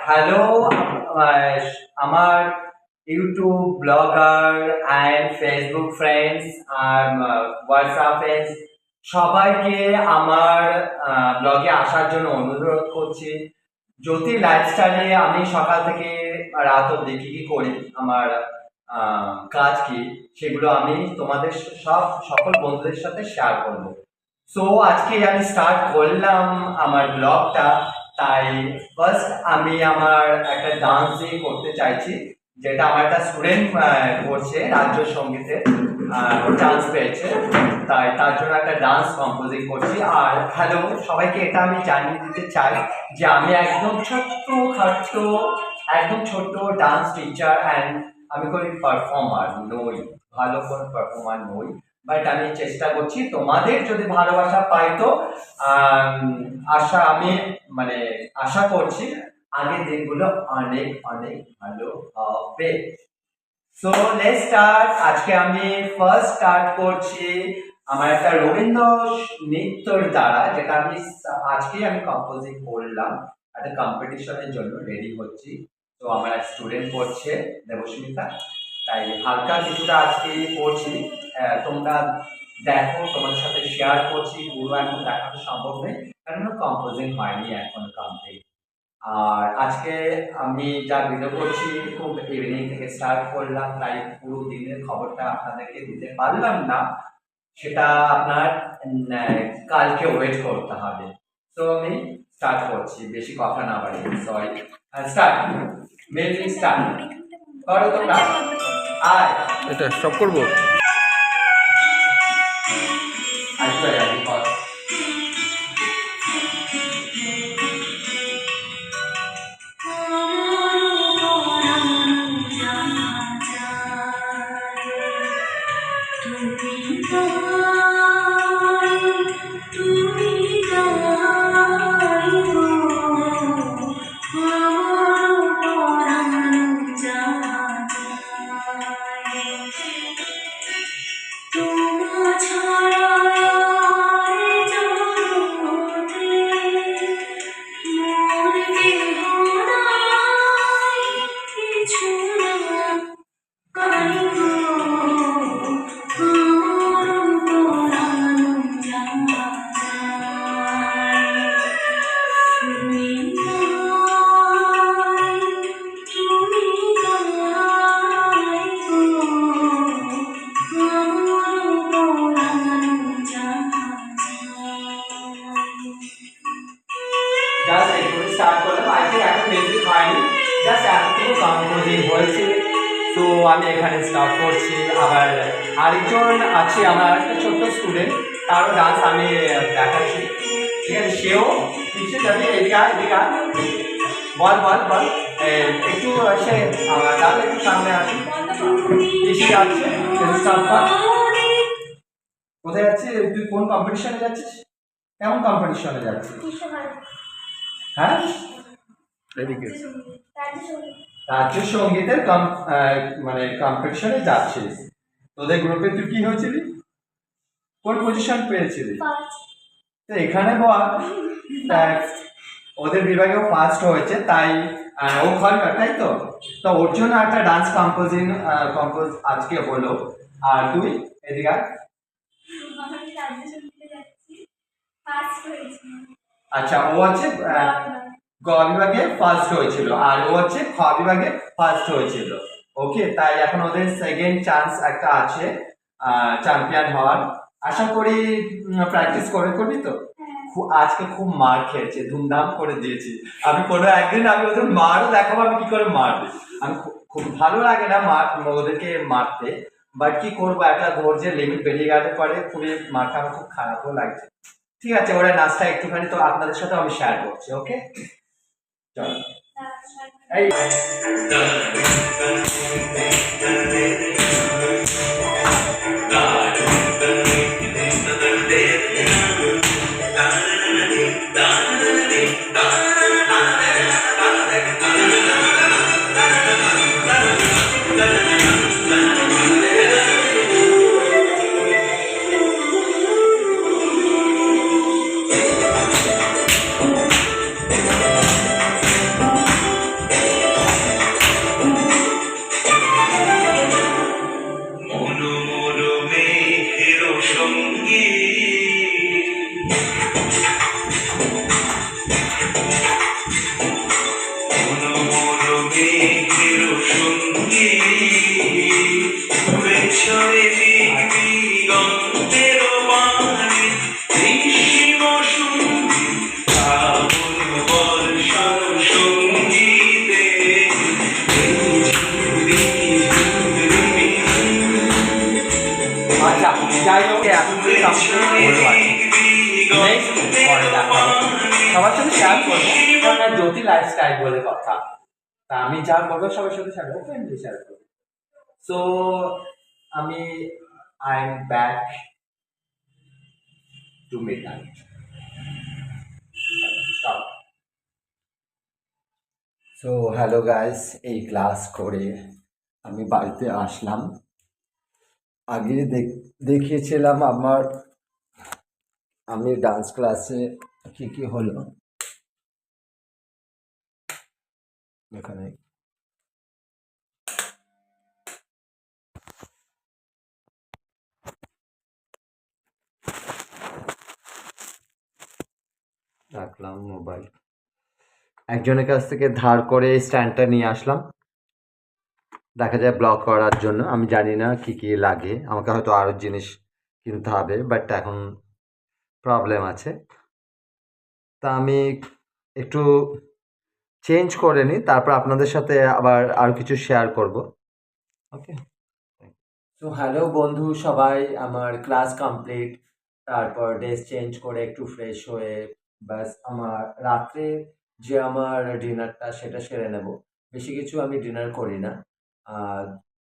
Hello আমার YouTube blogger and Facebook friends আর WhatsApp friends সবাইকে আমার ব্লগে আসার জন্য অনুরোধ করছি। জ্যোতি লাইফস্টাইলে আমি সকাল থেকে রাত অবধি কি করি, আমার কাজ কি, সেগুলো আমি তোমাদের সকল বন্ধুদের সাথে শেয়ার করবো। সো আজকে আমি স্টার্ট করলাম আমার ব্লগটা। তাই ফার্স্ট আমি আমার একটা ডান্স দিয়ে করতে চাইছি, যেটা আমার একটা স্টুডেন্ট করছে রাজ্য সঙ্গীতে, চান্স পেয়েছে, তাই তার জন্য একটা ডান্স কম্পোজিং করছি। আর হ্যালো সবাইকে, এটা আমি জানিয়ে দিতে চাই যে আমি একদম ছোট্ট ডান্স টিচার অ্যান্ড আমি কোনো পারফর্মার নই, ভালো কোনো পারফর্মার নই। বাট আমি চেষ্টা করছি, তোমাদের যদি ভালোবাসা পাই তো আশা করছি আগের দিনগুলো অনেক অনেক ভালো হবে। So let's start. আজকে আমি ফার্স্ট স্টার্ট করছি আমার একটা রবীন্দ্র নৃত্যর দ্বারা, যেটা আজকে আমি কম্পোজিং করলাম, একটা কম্পিটিশনের জন্য রেডি হচ্ছি। তো আমার এক স্টুডেন্ট করছে দেবস্মিতা, তাই হালকা কিছুটা আজকে করছি। তোমরা দেখো, তোমাদের সাথে শেয়ার করছি, পুরো এখন দেখানো সম্ভব নেই কারণ কম্পোজিং হয়নি এখন কমপ্লিট। আর আজকে আমি যা ভিডিও করছি খুব ইভিনিং থেকে স্টার্ট করলাম, তাই পুরো দিনের খবরটা আপনাদেরকে দিতে পারলাম না, সেটা আপনার কালকে ওয়েট করতে হবে। তো আমি স্টার্ট করছি, বেশি কথা না বাড়ি। Sorry, start. মিউজিক স্টার্ট করো তোমরা। আর এটা স্টপ করবো। তো আমি এখানে স্টার্ট করছি। আবার আরেকজন আছে আমার একটা ছোট্ট স্টুডেন্ট, তারও ডান্স আমি দেখাচ্ছি, ঠিক আছে? সেও পিছিয়ে যাবে, এদিকে বল বল বল একটু সে তাহলে একটু সামনে আসি, পিছিয়ে আসছে। কোথায় যাচ্ছে তুই? কোন কম্পিটিশনে যাচ্ছিস? কেমন কম্পিটিশনে যাচ্ছিস? হ্যাঁ, রাজ্য সঙ্গীতের কম্পিটিশনে যাচ্ছিস। তোদের গ্রুপে তুই কি হয়েছিলি? কোন পজিশন পেয়েছিলি? তো এখানে বল। ওদের বিভাগেও ফার্স্ট হয়েছে, তাই ও খলকার, তাই তো? তো ওর জন্য একটা ডান্স কম্পোজ আজকে হলো। আর তুই এদিকে? আচ্ছা, ও আছে গ বিভাগে ফার্স্ট হয়েছিল, আর ও হচ্ছে খ বিভাগে ফার্স্ট হয়েছিল। ওকে, তাই এখন ওদের সেকেন্ড চান্স একটা আছে চ্যাম্পিয়ন হওয়ার। আশা করি প্র্যাকটিস করবি তো। আজকে খুব মার খেয়েছে, ধুমধাম করে দিয়েছি আমি। কোনো একদিন আমি ওদের মারও দেখাবো, আমি কি করে মারবে। আমি খুব ভালো লাগে না ওদেরকে মারতে, বাট কি করবো, একটা ধৈর্যের লিমিট বেরিয়ে গেলে পরে খুবই মারটা আমার খুব খারাপও লাগছে। ঠিক আছে, ওরা নাচটা একটুখানি তো আপনাদের সাথে আমি শেয়ার করছি। ওকে, চলো। এই ওরও আছে। নেক্সট পরে দেখা হবে। সবার সাথে শেয়ার করবো, কারণ জ্যোতি লাইফস্টাইল বলে কথা, তা আমি যা করবো সবার সাথে শেয়ার করবো, ফ্রেন্ডলি শেয়ার করবো। সো আমি I am back to midnight. So hello guys, এই ক্লাস করে আমি বাড়িতে আসলাম। আগে দেখিয়েছিলাম আমি ডান্স ক্লাসে কি কি হলো এখানে। রাখলাম মোবাইল, একজনের কাছ থেকে ধার করে স্ট্যান্ডটা নিয়ে আসলাম, দেখা যায় ব্লক করার জন্য। আমি জানি না কি কি লাগে, আমাকে হয়তো আরো জিনিস কিনতে হবে, বাট এখন প্রবলেম আছে, তা আমি একটু চেঞ্জ করে নিই, তারপর আপনাদের সাথে আবার আরো কিছু শেয়ার করব। ওকে, তো হ্যালো বন্ধু সবাই, আমার ক্লাস কমপ্লিট, তারপর ড্রেস চেঞ্জ করে একটু ফ্রেশ হয়ে ব্যাস আমার রাত্রে যে আমার ডিনারটা সেটা সেরে নেব। বেশি কিছু আমি ডিনার করি না, আর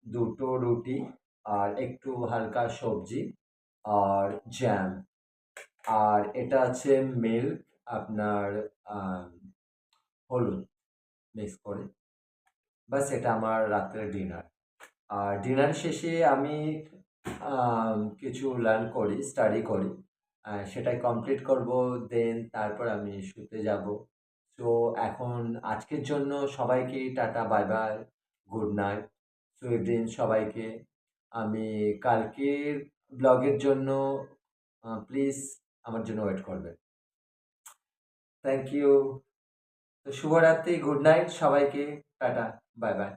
দুটো রুটি আর একটু হালকা সবজি আর জ্যাম, আর এটা আছে মিল্ক আপনার হলুদ মিক্স করে, বাস এটা আমার রাত্রের ডিনার। আর ডিনার শেষে আমি কিছু লার্ন করি, স্টাডি করি, সেটাই কমপ্লিট করব, দেন তারপর আমি শুতে যাব। তো এখন আজকের জন্য সবাইকে tata, bye by, good night, sweet dreams সবাইকে। আমি কালকের ব্লগের জন্য প্লিজ আমার জন্য ওয়েট করবেন। Thank you. তো শুভরাত্রি, গুড নাইট সবাইকে, টাটা, বাই বাই।